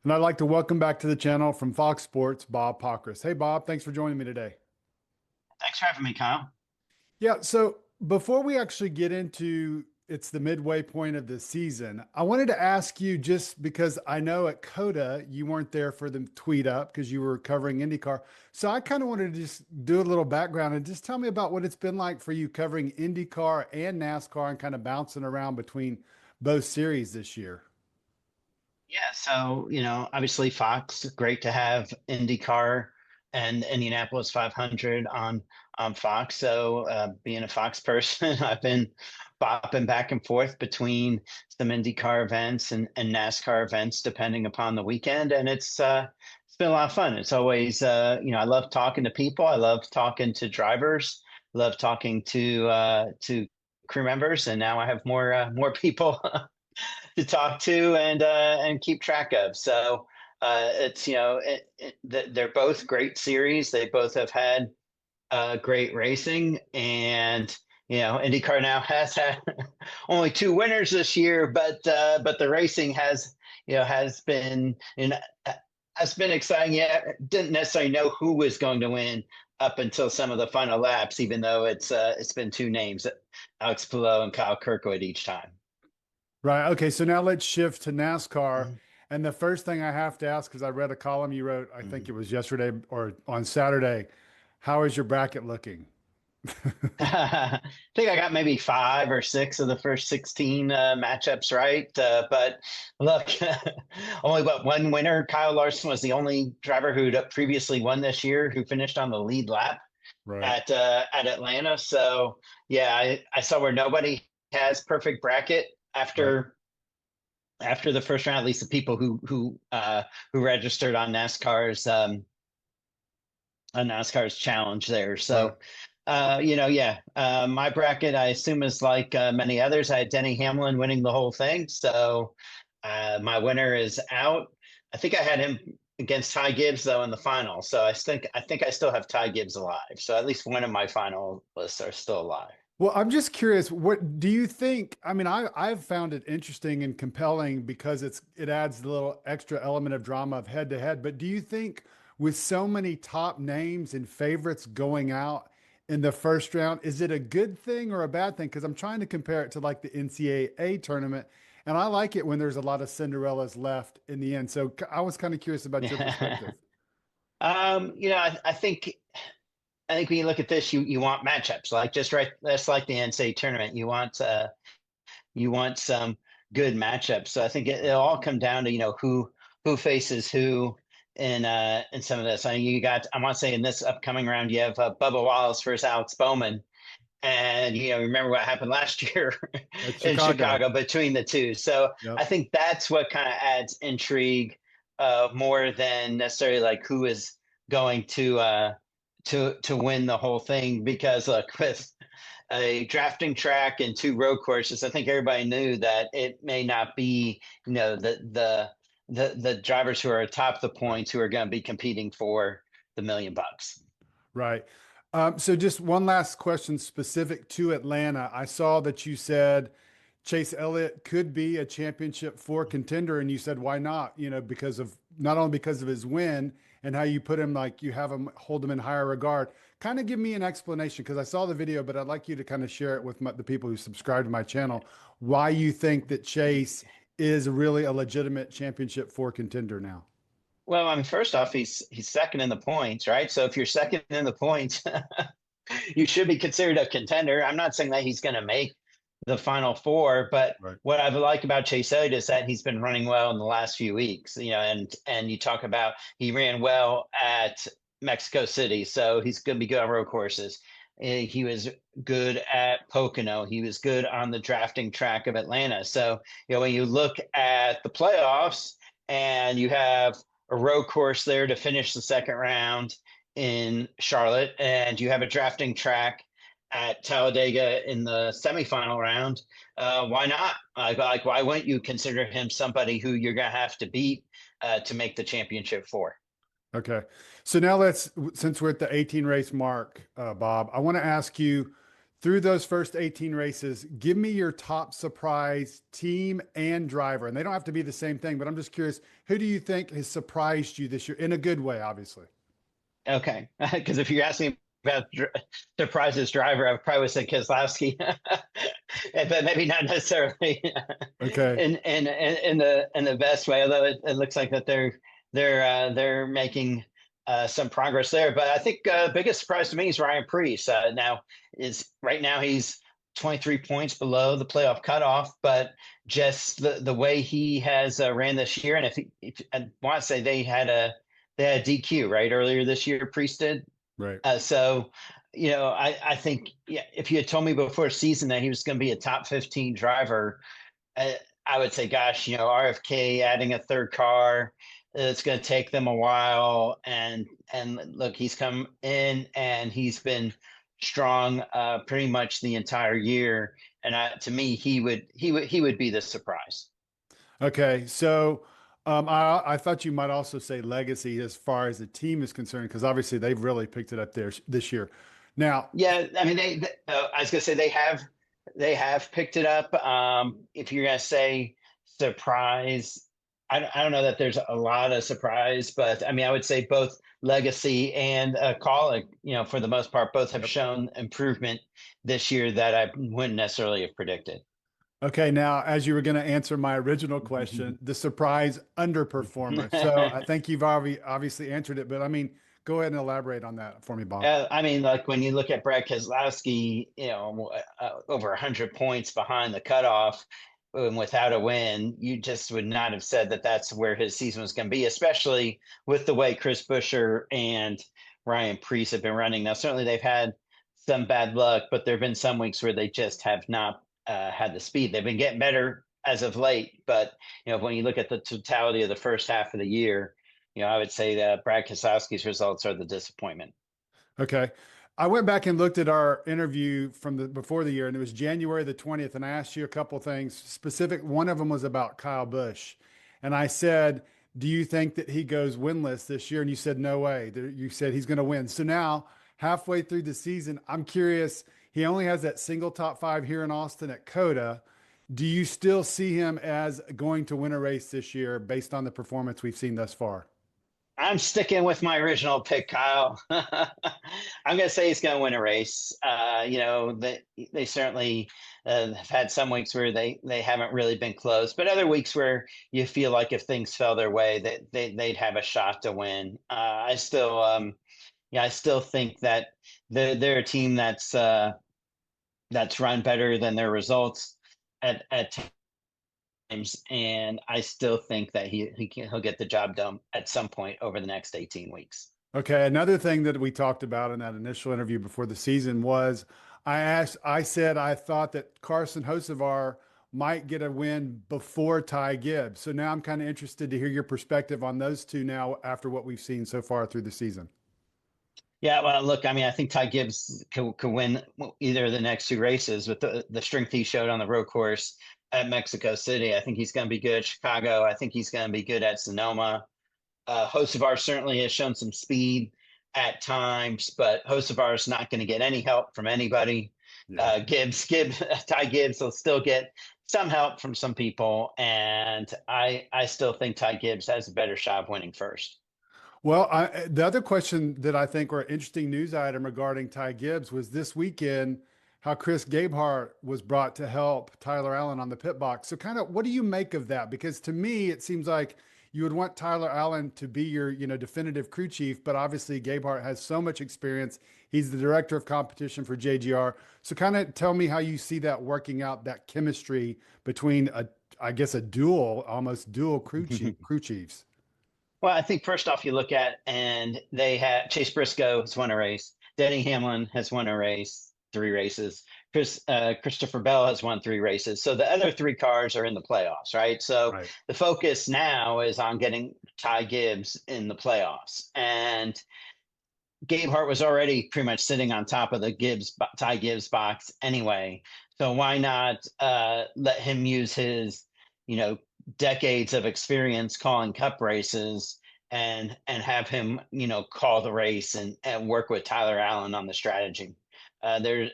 And I'd like to welcome back to the channel from Fox Sports, Bob Pockrass. Hey, Bob, thanks for joining me today. Thanks for having me, Kyle. Yeah, so before we actually get into it's the midway point of the season, I wanted to ask you just because I know at COTA you weren't there for the tweet up because you were covering IndyCar. So I kind of wanted to just do a little background and just tell me about what it's been like for you covering IndyCar and NASCAR and kind of bouncing around between both series this year. Yeah, so obviously Fox, great to have IndyCar and Indianapolis 500 on Fox. So being a Fox person, I've been bopping back and forth between some IndyCar events and NASCAR events, depending upon the weekend, and it's been a lot of fun. It's always I love talking to people. I love talking to drivers. Love talking to crew members, and now I have more people to talk to and keep track of. So it's they're both great series. They both have had great racing, and IndyCar now has had only two winners this year, but the racing has been has been exciting. Yeah, didn't necessarily know who was going to win up until some of the final laps, even though it's been two names, Alex Palou and Kyle Kirkwood each time. Right. Okay. So now let's shift to NASCAR. Mhm. And the first thing I have to ask, because I read a column you wrote, I think Mhm. it was yesterday or on Saturday. How is your bracket looking? I think I got maybe five or six of the first 16 matchups right. But look, only but one winner. Kyle Larson was the only driver who'd previously won this year who finished on the lead lap Right. at Atlanta. So yeah, I saw where nobody has perfect bracket Right. after the first round. At least the people who registered on NASCAR's challenge there. Right. So, yeah, my bracket, I assume, is like many others. I had Denny Hamlin winning the whole thing. So, my winner is out. I think I had him against Ty Gibbs though in the final. So I think I still have Ty Gibbs alive. So at least one of my finalists are still alive. Well, I'm just curious, what do you think? I mean, I've found it interesting and compelling because it adds the little extra element of drama of head to head. But do you think with so many top names and favorites going out in the first round, is it a good thing or a bad thing? Because I'm trying to compare it to like the NCAA tournament, and I like it when there's a lot of Cinderellas left in the end. So I was kind of curious about your perspective. I think when you look at this, you want matchups like just right. That's like the NCAA tournament. You want some good matchups. So I think it'll all come down to who faces who in some of this. I mean, I want to say in this upcoming round you have Bubba Wallace versus Alex Bowman, and remember what happened last year At in Chicago. Chicago between the two. So Yep. I think that's what kind of adds intrigue more than necessarily like who is going to win the whole thing. Because look, with a drafting track and two road courses, I think everybody knew that it may not be, the drivers who are atop the points who are going to be competing for the $1 million. Right. So just one last question specific to Atlanta. I saw that you said Chase Elliott could be a championship four contender, and you said why not? Because of not only because of his win and how you put him like you have him hold him in higher regard. Kind of give me an explanation because I saw the video, but I'd like you to kind of share it with the people who subscribe to my channel. Why you think that Chase is really a legitimate championship four contender now? Well, I mean, first off, he's second in the points, right? So if you're second in the points, you should be considered a contender. I'm not saying that he's going to make the final four, but Right. what I've liked about Chase Elliott is that he's been running well in the last few weeks. And you talk about he ran well at Mexico City, so he's going to be good on road courses. He was good at Pocono. He was good on the drafting track of Atlanta. So when you look at the playoffs and you have a road course there to finish the second round in Charlotte, and you have a drafting track at Talladega in the semifinal round. Why not? Why wouldn't you consider him somebody who you're going to have to beat to make the championship for? Okay. So now since we're at the 18 race mark, Bob, I want to ask you through those first 18 races, give me your top surprise team and driver. And they don't have to be the same thing, but I'm just curious, who do you think has surprised you this year in a good way, obviously? Okay, because if you're asking about surprises driver, I probably would say Keselowski, but maybe not necessarily Okay. in the best way. Although it looks like that they're making some progress there. But I think biggest surprise to me is Ryan Preece. Now is right now he's 23 points below the playoff cutoff, but just the way he has ran this year, and if I want to say they had DQ right earlier this year. Priest did. Right. So, I think yeah, if you had told me before season that he was going to be a top 15 driver, I, I would say, gosh, RFK adding a third car, it's going to take them a while. And look, he's come in and he's been strong pretty much the entire year. And to me, he would be the surprise. Okay. So I thought you might also say legacy as far as the team is concerned, because obviously they've really picked it up there this year. Now, Yeah, I mean, I was gonna say they have picked it up. If you're gonna say surprise, I don't know that there's a lot of surprise, but I mean, I would say both Legacy and Colic, for the most part, both have yep. shown improvement this year that I wouldn't necessarily have predicted. Okay, now as you were going to answer my original question, the surprise underperformer. So I think you've obviously answered it, but I mean, go ahead and elaborate on that for me, Bob. I mean, like when you look at Brad Keselowski, over 100 points behind the cutoff and without a win, you just would not have said that that's where his season was going to be, especially with the way Chris Buescher and Ryan Preece have been running. Now, certainly they've had some bad luck, but there have been some weeks where they just have not had the speed. They've been getting better as of late, but when you look at the totality of the first half of the year, I would say that Brad Keselowski's results are the disappointment. Okay. I went back and looked at our interview from the before the year, and it was January the 20th, and I asked you a couple things specific. One of them was about Kyle Busch. And I said, do you think that he goes winless this year? And you said, no way. You said he's going to win. So now, halfway through the season, I'm curious. He only has that single top five here in Austin at Coda. Do you still see him as going to win a race this year based on the performance we've seen thus far? I'm sticking with my original pick, Kyle. I'm going to say he's going to win a race. They certainly have had some weeks where they haven't really been close, but other weeks where you feel like if things fell their way, that they'd have a shot to win. I still think that they're a team that's run better than their results at times, and I still think that he'll get the job done at some point over the next 18 weeks. Okay, another thing that we talked about in that initial interview before the season was I said I thought that Carson Hocevar might get a win before Ty Gibbs. So now I'm kind of interested to hear your perspective on those two now after what we've seen so far through the season. Yeah, well, look, I mean, I think Ty Gibbs could win either of the next two races with the strength he showed on the road course at Mexico City. I think he's going to be good at Chicago. I think he's going to be good at Sonoma. Hocevar certainly has shown some speed at times, but Hocevar is not going to get any help from anybody. Yeah. Ty Gibbs will still get some help from some people, and I still think Ty Gibbs has a better shot of winning first. Well, the other question that I think were an interesting news item regarding Ty Gibbs was this weekend how Chris Gabehart was brought to help Tyler Allen on the pit box. So kind of what do you make of that? Because to me, it seems like you would want Tyler Allen to be your, definitive crew chief, but obviously Gabehart has so much experience. He's the director of competition for JGR. So kind of tell me how you see that working out, that chemistry between I guess almost dual crew chiefs. Well, I think first off, you look at and they have Chase Briscoe has won a race. Denny Hamlin has won a race, three races. Christopher Bell has won three races. So the other three cars are in the playoffs, right? So Right. the focus now is on getting Ty Gibbs in the playoffs. And Gabehart was already pretty much sitting on top of the Ty Gibbs box anyway. So why not let him use his, decades of experience calling cup races and have him, call the race and work with Tyler Allen on the strategy. There,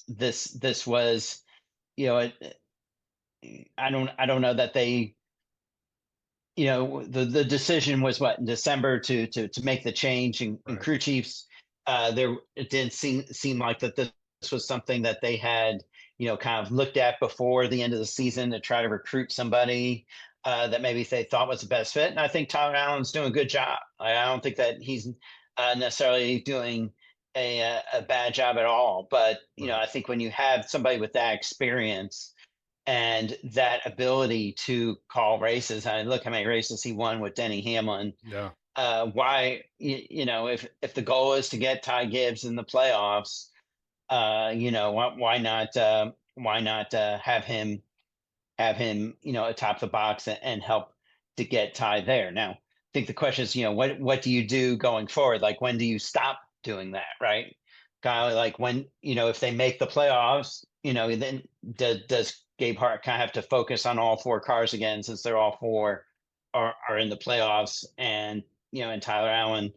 this was, you know, I don't know that they, the decision was what, in December to make the change in Right. crew chiefs. There, it didn't seem like that this was something that they had, kind of looked at before the end of the season to try to recruit somebody that maybe they thought was the best fit. And I think Tyler Allen's doing a good job. I don't think that he's necessarily doing a bad job at all. But Right. I think when you have somebody with that experience and that ability to call races. I mean, look how many races he won with Denny Hamlin. Yeah. Why, if the goal is to get Ty Gibbs in the playoffs, why not have him, atop the box and help to get Ty there. Now, I think the question is, what do you do going forward? Like, when do you stop doing that, right? Kind of like when, if they make the playoffs, then does Gabe Hart kind of have to focus on all four cars again, since they're all four are in the playoffs, and Tyler Allen,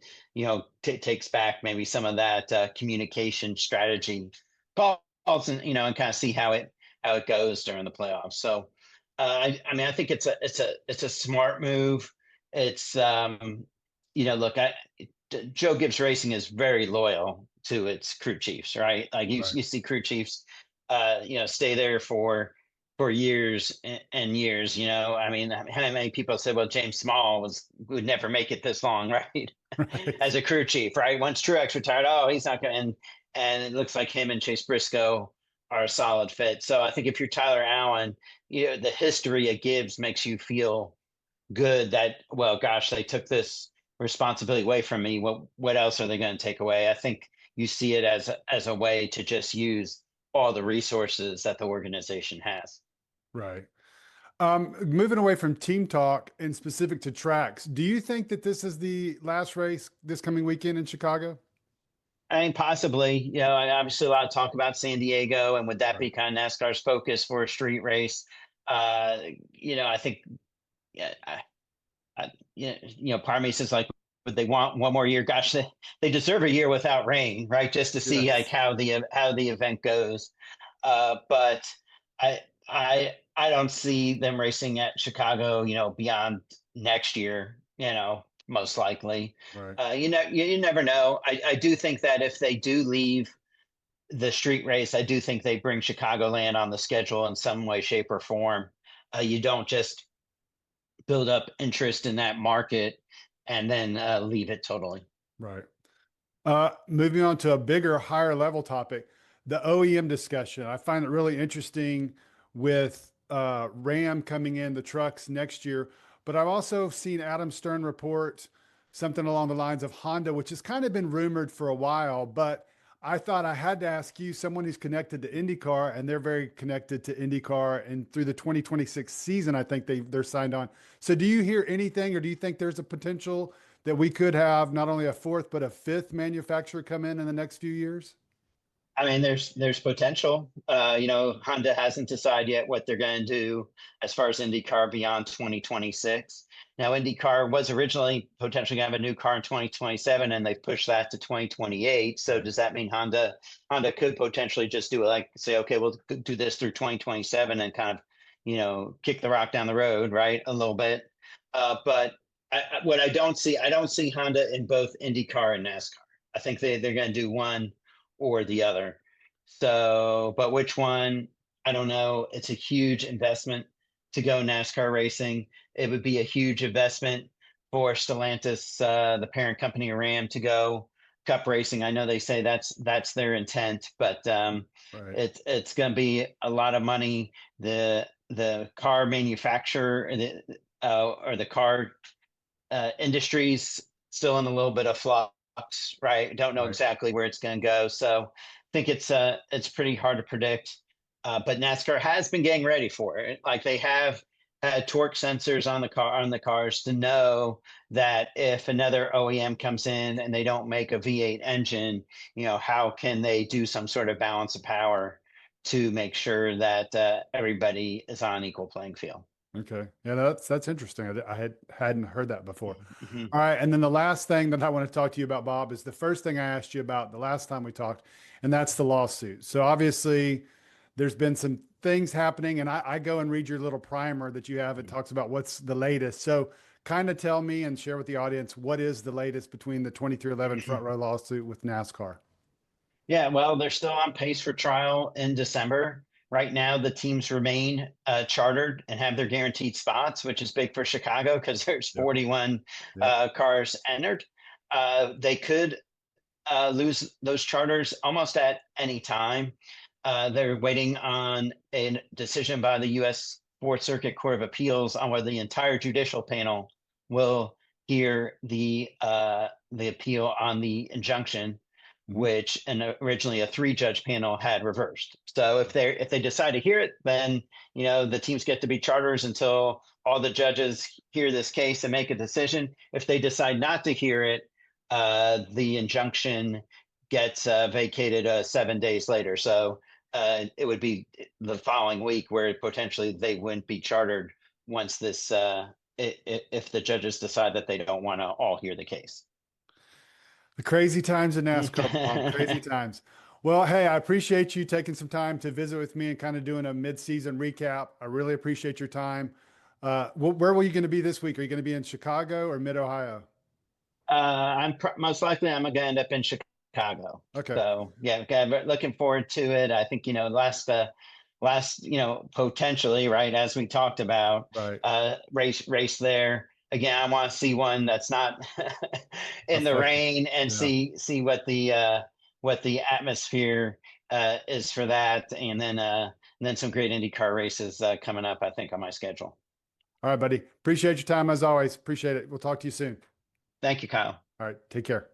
takes back maybe some of that communication strategy calls, and kind of see how it goes during the playoffs. So, I mean, I think it's a smart move. It's look, Joe Gibbs Racing is very loyal to its crew chiefs, right? Like Right. you see crew chiefs, stay there for years and years. I mean, how many people said, well, James Small would never make it this long, right? Right. As a crew chief, right? Once Truex retired, oh, he's not going to. And it looks like him and Chase Briscoe are a solid fit. So I think if you're Tyler Allen, the history of Gibbs makes you feel good that, well, gosh, they took this responsibility away from me. What else are they going to take away? I think you see it as a way to just use all the resources that the organization has. Right. Moving away from team talk and specific to tracks, do you think that this is the last race this coming weekend in Chicago? I mean, possibly, obviously a lot of talk about San Diego, and would that Right. be kind of NASCAR's focus for a street race? Uh, I think, yeah, part of me says, like, would they want one more year? Gosh, they deserve a year without rain, right? Just to see like Yes. how the event goes. But I don't see them racing at Chicago, beyond next year. Most likely. Right. You never know. I do think that if they do leave the street race, I do think they bring Chicagoland on the schedule in some way, shape, or form. You don't just build up interest in that market and then leave it totally. Right. Moving on to a bigger, higher level topic, the OEM discussion. I find it really interesting with Ram coming in the trucks next year, but I've also seen Adam Stern report something along the lines of Honda, which has kind of been rumored for a while, but I thought I had to ask you, someone who's connected to IndyCar, and they're very connected to IndyCar, and through the 2026 season, I think they're signed on. So do you hear anything, or do you think there's a potential that we could have not only a fourth but a fifth manufacturer come in the next few years? I mean, there's potential. Honda hasn't decided yet what they're going to do as far as IndyCar beyond 2026. Now, IndyCar was originally potentially going to have a new car in 2027, and they've pushed that to 2028. So, Right. does that mean Honda could potentially just do it, like say, okay, we'll do this through 2027 and kind of, kick the rock down the road, right, a little bit. But what I don't see Honda in both IndyCar and NASCAR. I think they're going to do one or the other. So, but which one? I don't know. It's a huge investment to go NASCAR racing. It would be a huge investment for Stellantis, the parent company of Ram, to go Cup racing. I know they say that's their intent, but Right. it's going to be a lot of money. The car manufacturer, or the car industry's still in a little bit of flux, right? Don't know Right. exactly where it's going to go. So I think it's pretty hard to predict. But NASCAR has been getting ready for it. Like, they have had torque sensors on the cars to know that if another OEM comes in and they don't make a V8 engine, how can they do some sort of balance of power to make sure that everybody is on an equal playing field. Okay. Yeah, that's interesting. Hadn't heard that before. Mhm. All right. And then the last thing that I want to talk to you about, Bob, is the first thing I asked you about the last time we talked, and that's the lawsuit. So obviously there's been some things happening, and I go and read your little primer that you have. It talks about what's the latest. So kind of tell me and share with the audience what is the latest between the 2311 front row lawsuit with NASCAR. Yeah, well, they're still on pace for trial in December. Right now, the teams remain chartered and have their guaranteed spots, which is big for Chicago because there's Yep. 41 Yep. cars entered. They could lose those charters almost at any time. They're waiting on a decision by the U.S. Fourth Circuit Court of Appeals on whether the entire judicial panel will hear the appeal on the injunction, Mhm. which originally a three-judge panel had reversed. So if they decide to hear it, then the teams get to be charters until all the judges hear this case and make a decision. If they decide not to hear it, the injunction gets vacated 7 days later. So it would be the following week where potentially they wouldn't be chartered once this, if the judges decide that they don't want to all hear the case. The crazy times in NASCAR, Bob. Crazy times. Well, hey, I appreciate you taking some time to visit with me and kind of doing a mid-season recap. I really appreciate your time. Where were you going to be this week? Are you going to be in Chicago or Mid-Ohio? Most likely I'm going to end up in Chicago. Okay. So yeah, okay, but looking forward to it. I think last potentially, right, as we talked about, Right. race there again. I want to see one that's not in the Affected. rain and Yeah. see what the atmosphere is for that, and then some great IndyCar races coming up, I think, on my schedule. All right, buddy. Appreciate your time as always. Appreciate it. We'll talk to you soon. Thank you, Kyle. All right. Take care.